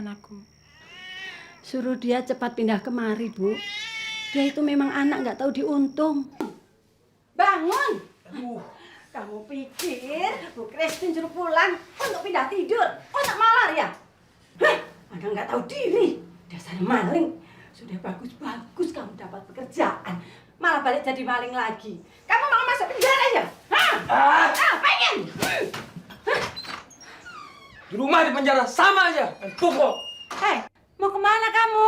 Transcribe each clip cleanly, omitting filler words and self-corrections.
anakku. Suruh dia cepat pindah kemari, Bu. Dia itu memang anak nggak tahu diuntung. Bangun! Aduh. Kamu pikir Bu Christine suruh pulang untuk pindah tidur? Untuk malar ya? Hah? Anda nggak tahu diri. Dasar maling. Sudah bagus-bagus kamu dapat pekerjaan. Malah balik jadi maling lagi. Kamu mau masuk penjara ya? Hah? Pengen? Di rumah di penjara sama aja. Pukul. Hei, mau kemana kamu?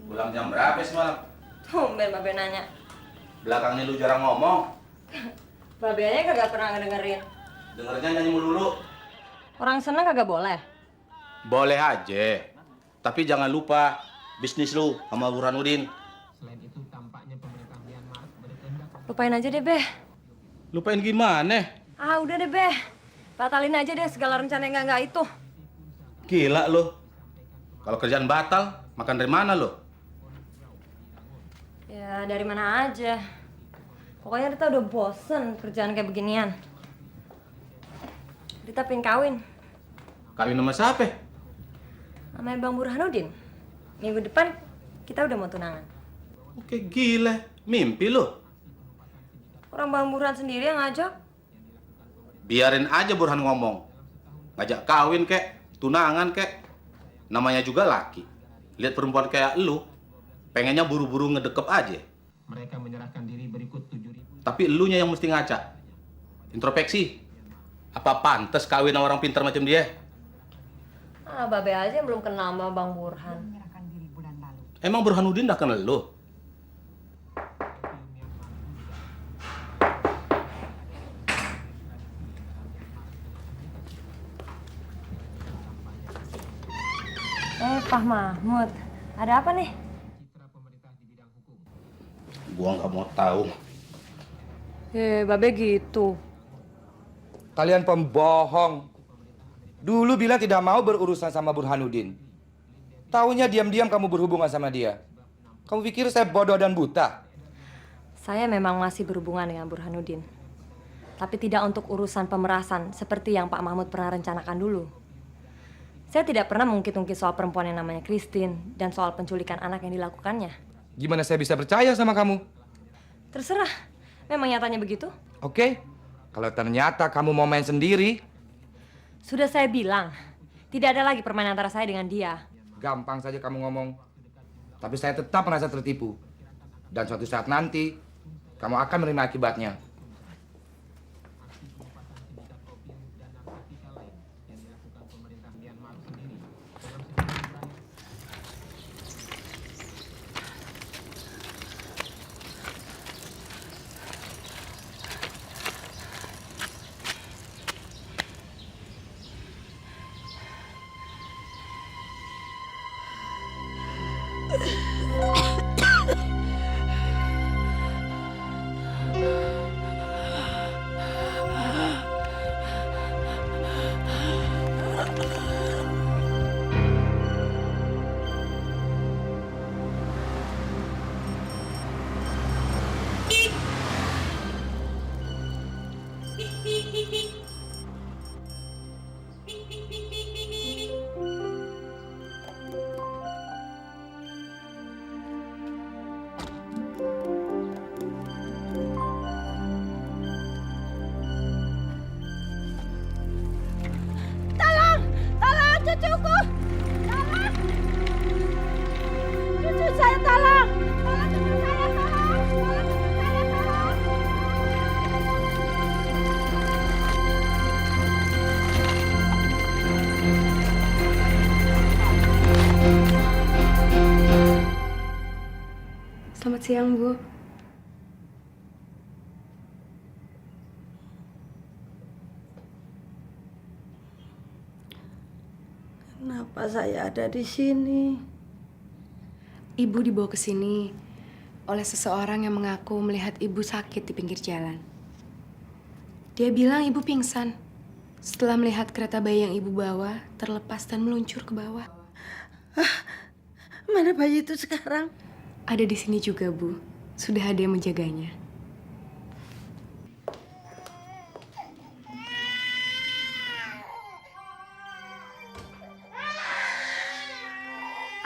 Pulang jam berapa semalam? Tumben Babe nanya. Belakang ini lu jarang ngomong. Babe aja kagak pernah ngedengerin. Dengernya nyanyi mulu. Orang seneng kagak boleh. Boleh aja. Tapi jangan lupa bisnis lu sama Burhanuddin. Lupain aja deh, Beh. Lupain gimana? Ah, udah deh, Beh. Batalin aja deh segala rencana yang enggak itu. Gila lu. Kalau kerjaan batal, makan dari mana lu? Ya, dari mana aja. Pokoknya Rita udah bosen kerjaan kayak beginian. Rita pengen kawin Kawin sama siapa? sama Bang Burhanuddin. Minggu depan kita udah mau tunangan. Oke, gila. Mimpi lu. Orang Bang Burhan sendiri yang ngajak. Biarin aja Burhan ngomong. Ngajak kawin kek, tunangan kek. Namanya juga laki. Lihat perempuan kayak lu, pengennya buru-buru ngedekep aja. Mereka menyerahkan diri berikut 7.000. Tapi elunya yang mesti ngaca. Introspeksi. Apa pantas kawin sama orang pintar macam dia? Ah, Babe aja yang belum kenal sama Bang Burhan. Emang Burhanuddin dah kenal lu? Pak Mahmud, ada apa nih? Gua nggak mau tahu. Babe gitu. Kalian pembohong. Dulu bilang tidak mau berurusan sama Burhanuddin. Taunya diam-diam kamu berhubungan sama dia. Kamu pikir saya bodoh dan buta? Saya memang masih berhubungan dengan Burhanuddin. Tapi tidak untuk urusan pemerasan seperti yang Pak Mahmud pernah rencanakan dulu. Saya tidak pernah mengungkit-ungkit soal perempuan yang namanya Christine dan soal penculikan anak yang dilakukannya. Gimana saya bisa percaya sama kamu? Terserah, memang nyatanya begitu. Oke, kalau ternyata kamu mau main sendiri, Sudah saya bilang, tidak ada lagi permainan antara saya dengan dia. gampang saja kamu ngomong. Tapi saya tetap merasa tertipu. Dan suatu saat nanti, kamu akan menerima akibatnya. Tolong cucuku. Tolong. Cucu saya tolong. Tolong cucu saya tolong. Tolong cucu saya tolong. Selamat siang, Bu. Kenapa saya ada di sini? Ibu dibawa ke sini oleh seseorang yang mengaku melihat ibu sakit di pinggir jalan. Dia bilang ibu pingsan setelah melihat kereta bayi yang ibu bawa terlepas dan meluncur ke bawah. Mana bayi itu sekarang? Ada di sini juga, Bu. Sudah ada yang menjaganya.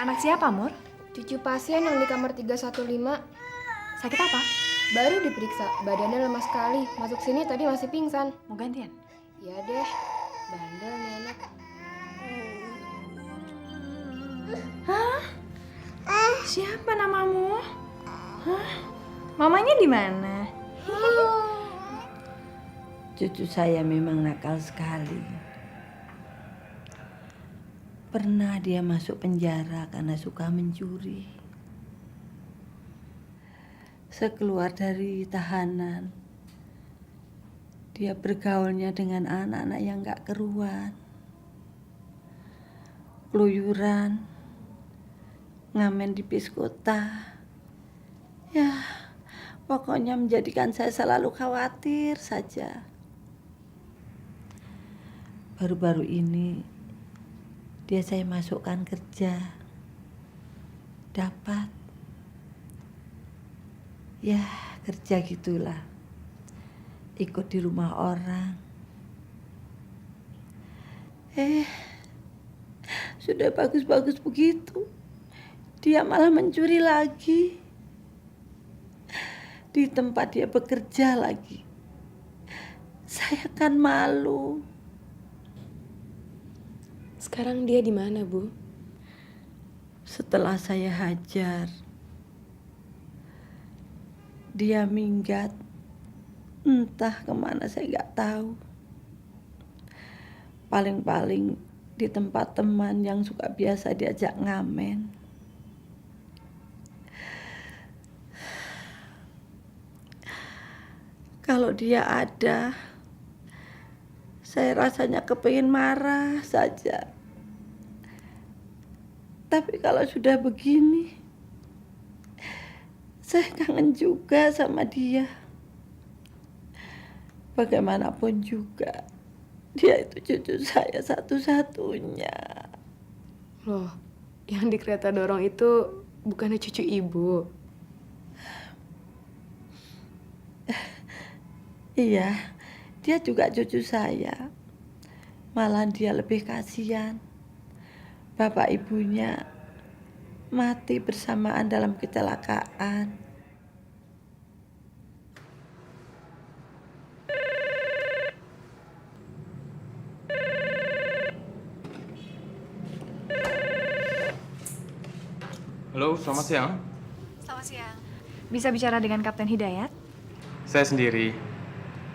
Anak siapa, Mur? Cucu pasien yang di kamar 315 Sakit apa? baru diperiksa. Badannya lemah sekali. Masuk sini tadi masih pingsan. Mau gantian? Ya deh, bandel nih anak. Siapa namamu? Hah? Mamanya di mana? Cucu saya memang nakal sekali. Pernah dia masuk penjara karena suka mencuri. Sekeluar dari tahanan, dia bergaulnya dengan anak-anak yang gak keruan. Keluyuran, ngamen di bis kota. Ya, pokoknya menjadikan saya selalu khawatir saja. Baru-baru ini dia saya masukkan kerja. Dapat. Ya, kerja gitulah. Ikut di rumah orang. Sudah bagus-bagus begitu. Dia malah mencuri lagi. Di tempat dia bekerja lagi. Saya kan malu. Sekarang dia di mana, Bu? Setelah saya hajar, dia minggat. Entah kemana saya nggak tahu. Paling-paling di tempat teman yang suka biasa diajak ngamen. Kalau dia ada, saya rasanya kepingin marah saja. Tapi kalau sudah begini, saya kangen juga sama dia. Bagaimanapun juga, dia itu cucu saya satu-satunya. Loh, yang di kereta dorong itu bukannya cucu ibu. Iya, dia juga cucu saya. Malah dia lebih kasihan. Bapak ibunya mati bersamaan dalam kecelakaan. Halo, selamat siang. Selamat siang. Bisa bicara dengan Kapten Hidayat? Saya sendiri.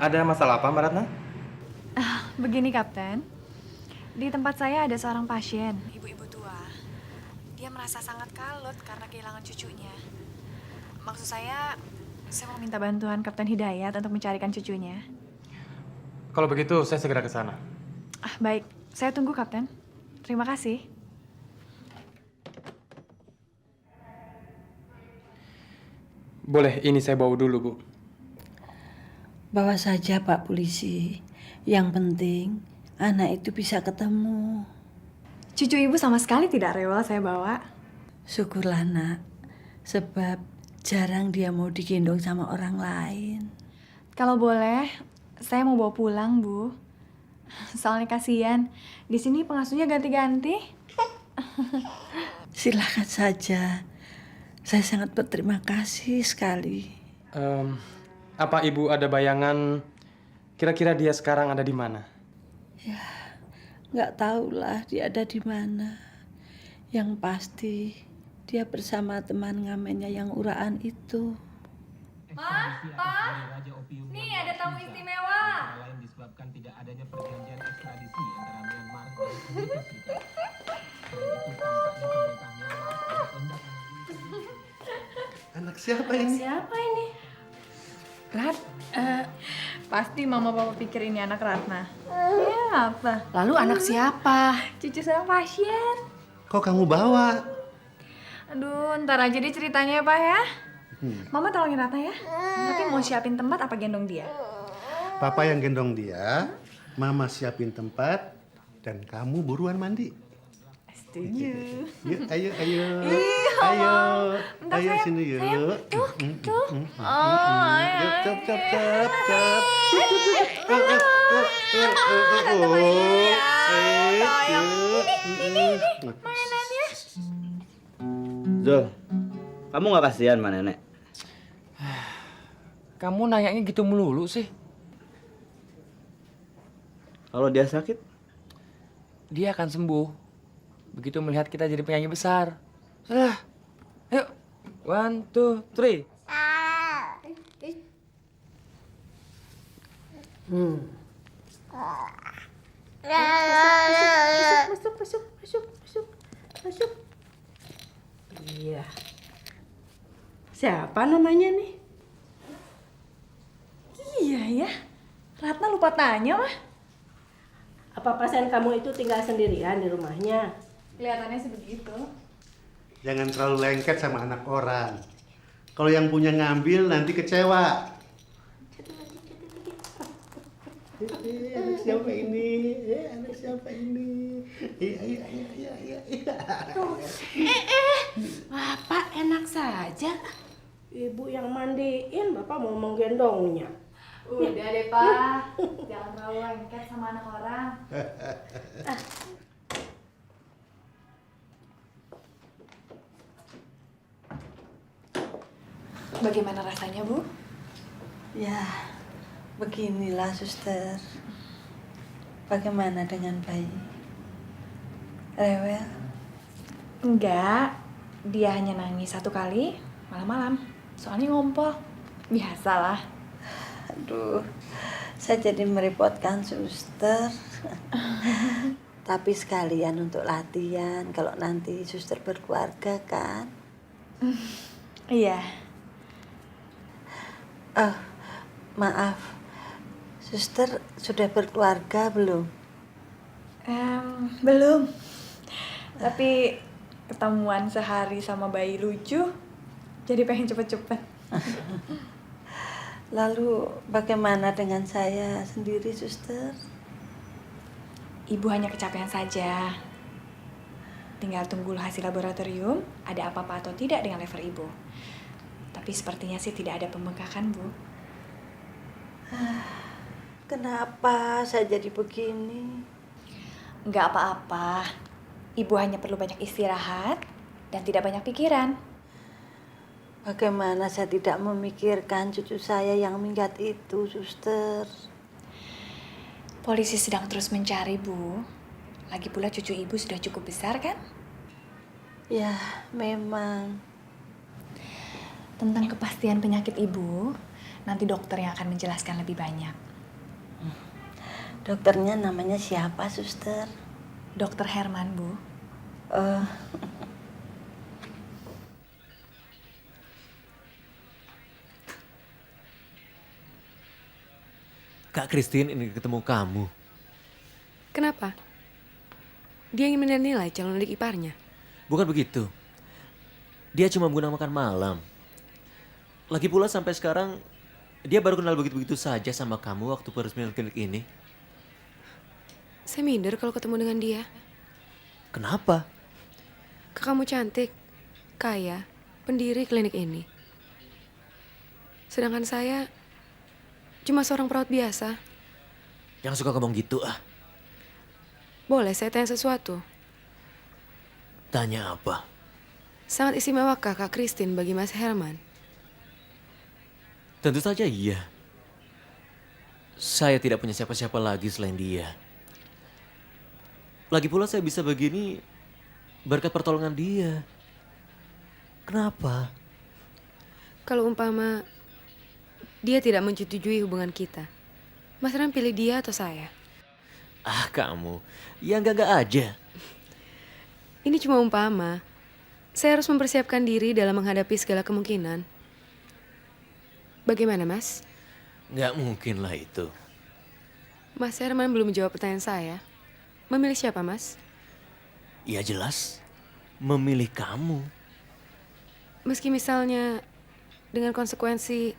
Ada masalah apa, Mbak Ratna? Begini, Kapten. Di tempat saya ada seorang pasien, ibu-ibu tua. Dia merasa sangat kalut karena kehilangan cucunya. Maksud saya mau minta bantuan Kapten Hidayat untuk mencarikan cucunya. Kalau begitu, saya segera ke sana. Baik. Saya tunggu, Kapten. Terima kasih. Boleh, ini saya bawa dulu, Bu. Bawa saja Pak Polisi. Yang penting anak itu bisa ketemu. Cucu ibu sama sekali tidak rewel saya bawa. Syukurlah nak. Sebab jarang dia mau digendong sama orang lain. Kalau boleh, saya mau bawa pulang, Bu. Soalnya kasihan. Di sini pengasuhnya ganti-ganti. Silakan saja. Saya sangat berterima kasih sekali. Apa Ibu ada bayangan kira-kira dia sekarang ada di mana? Ya, nggak tahulah dia ada di mana. Yang pasti dia bersama teman ngamennya yang uraan itu. Ma, Pa, nih ada tamu istimewa. Lain disebabkan tidak adanya perjanjian ekstradisi antara Myanmar dan Amerika Serikat. Selain itu, tampaknya pemerintah Myanmar tidak hendak Anak siapa ini? Siapa ini? Rat, pasti mama papa pikir ini anak Ratna. Ya apa? Lalu anak siapa? Cucu saya pasien. Kok kamu bawa? Aduh, ntar aja deh ceritanya ya, Pak ya. Mama tolongin Ratna ya. Tapi mau siapin tempat apa gendong dia? Papa yang gendong dia, Mama siapin tempat, dan kamu buruan mandi. Setuju. Yuk, ayo. Iya, bentar, Ayo sayang. sini yuk. Sayang, tuh. Yuk, cap. Zul, kamu nggak kasihan sama nenek? Kamu nanyanya gitu melulu sih. Kalau dia sakit, Dia akan sembuh begitu melihat kita jadi penyanyi besar. Sudah. Ayo. 1, 2, 3. Masuk. Iya. Siapa namanya nih? Iya ya. Ratna lupa tanya, Mah. Apa pasien kamu itu tinggal sendirian di rumahnya? Kelihatannya sih begitu. Jangan terlalu lengket sama anak orang. Kalau yang punya ngambil nanti kecewa. Anak siapa ini? Anak siapa ini? Iya. Bapak enak saja. Ibu yang mandiin, Bapak mau menggendongnya. Udah deh, Pak. Jangan terlalu lengket sama anak orang. Bagaimana rasanya, Bu? Ya, beginilah suster. Bagaimana dengan bayi? Rewel? Enggak. Dia hanya nangis 1 kali malam-malam. Soalnya ngompol. Biasalah. Aduh, saya jadi merepotkan suster. Tapi sekalian untuk latihan kalau nanti suster berkeluarga kan? Iya. Oh, maaf. Suster sudah berkeluarga belum? Belum. Tapi ketemuan sehari sama bayi lucu, jadi pengen cepet-cepet. Lalu bagaimana dengan saya sendiri, suster? Ibu hanya kecapean saja. Tinggal tunggu hasil laboratorium, ada apa-apa atau tidak dengan lever ibu. Tapi sepertinya sih tidak ada pembengkakan, Bu. Kenapa saya jadi begini? Nggak apa-apa. Ibu hanya perlu banyak istirahat dan tidak banyak pikiran. Bagaimana saya tidak memikirkan cucu saya yang minggat itu, suster? Polisi sedang terus mencari, Bu. Lagi pula cucu ibu sudah cukup besar, kan? Ya, memang. Tentang kepastian penyakit ibu, nanti dokter yang akan menjelaskan lebih banyak. Dokternya namanya siapa, suster? Dokter Herman, Bu. Kak Christine ingin ketemu kamu. Kenapa? Dia ingin menilai calon adik iparnya. Bukan begitu. Dia cuma guna makan malam. Lagi pula sampai sekarang dia baru kenal begitu-begitu saja sama kamu waktu peresmian klinik ini. Saya minder kalau ketemu dengan dia. Kenapa? Kamu cantik, kaya, pendiri klinik ini. Sedangkan saya cuma seorang perawat biasa. Yang suka ngomong gitu ah. Boleh saya tanya sesuatu? Tanya apa? Sangat istimewakah Kak Christine bagi Mas Herman? Tentu saja iya. Saya tidak punya siapa-siapa lagi selain dia. Lagi pula saya bisa begini berkat pertolongan dia. Kenapa? Kalau umpama dia tidak menyetujui hubungan kita, Mas Herman pilih dia atau saya? Ah kamu, ya enggak aja. Ini cuma umpama. Saya harus mempersiapkan diri dalam menghadapi segala kemungkinan. Bagaimana, Mas? Nggak mungkin lah itu. Mas Herman belum menjawab pertanyaan saya. Memilih siapa, Mas? Ya jelas, memilih kamu. Meski misalnya Dengan konsekuensi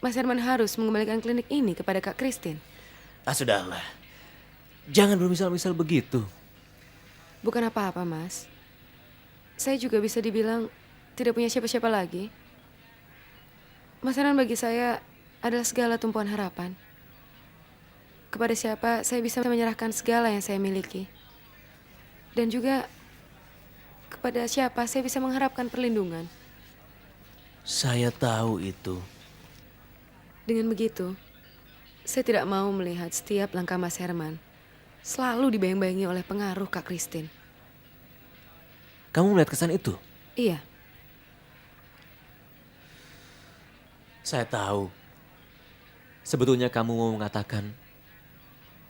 Mas Herman harus mengembalikan klinik ini kepada Kak Christine. Sudahlah. Jangan bermisal-misal begitu. Bukan apa-apa, Mas. Saya juga bisa dibilang tidak punya siapa-siapa lagi. Mas Herman bagi saya adalah segala tumpuan harapan. Kepada siapa saya bisa menyerahkan segala yang saya miliki. Dan juga kepada siapa saya bisa mengharapkan perlindungan. Saya tahu itu. Dengan begitu, saya tidak mau melihat setiap langkah Mas Herman selalu dibayang-bayangi oleh pengaruh Kak Christine. Kamu melihat kesan itu? Iya. Saya tahu. Sebetulnya kamu mau mengatakan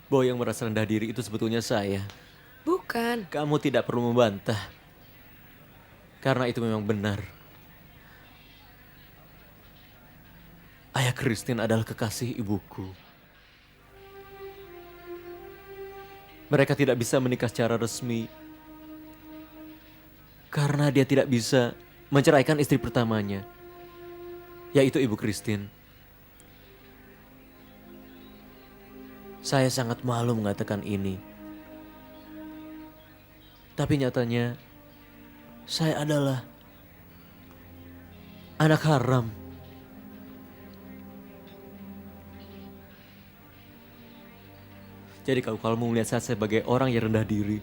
bahwa yang merasa rendah diri itu sebetulnya saya. Bukan. Kamu tidak perlu membantah. Karena itu memang benar. Ayah Christine adalah kekasih ibuku. Mereka tidak bisa menikah secara resmi karena dia tidak bisa menceraikan istri pertamanya, yaitu Ibu Christine. Saya sangat malu mengatakan ini. Tapi nyatanya, saya adalah anak haram. Jadi kalau kamu melihat saya sebagai orang yang rendah diri,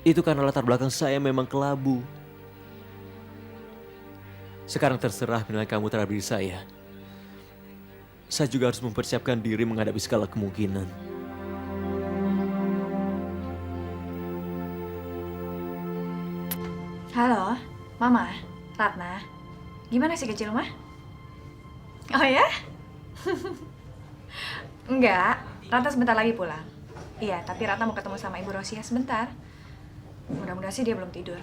itu karena latar belakang saya memang kelabu. Sekarang terserah menilai kamu terhadap diri saya. Saya juga harus mempersiapkan diri menghadapi segala kemungkinan. Halo, Mama, Ratna. Gimana sih kecil mah? Oh ya? Enggak, Ratna sebentar lagi pulang. Iya, tapi Ratna mau ketemu sama Ibu Rosia sebentar. Mudah-mudahan sih dia belum tidur.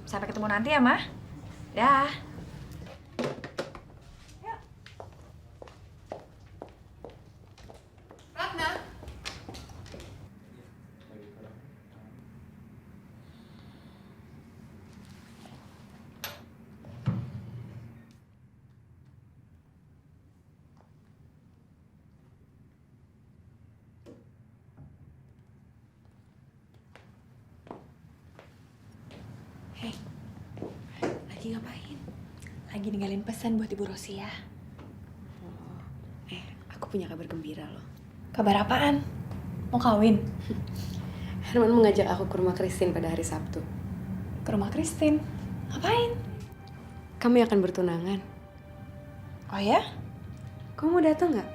Sampai ketemu nanti ya, Mah. Dah. Ratna. Hei, lagi ngapain? Lagi ninggalin pesan buat Ibu Rosia. Aku punya kabar gembira loh. Kabar apaan? Mau kawin? Herman mengajak aku ke rumah Christine pada hari Sabtu. Ke rumah Christine? Ngapain? Kami akan bertunangan. Oh ya? Kamu mau datang nggak?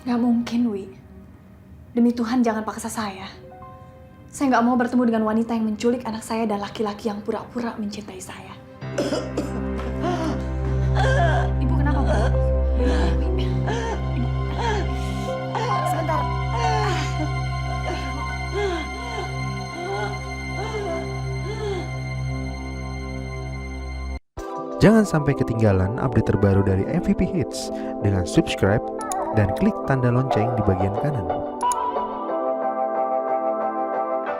Gak mungkin, Wi. Demi Tuhan jangan paksa saya. Saya nggak mau bertemu dengan wanita yang menculik anak saya dan laki-laki yang pura-pura mencintai saya. Ibu kenapa, Bu? Sebentar. Jangan sampai ketinggalan update terbaru dari MVP Hits dengan subscribe dan klik tanda lonceng di bagian kanan.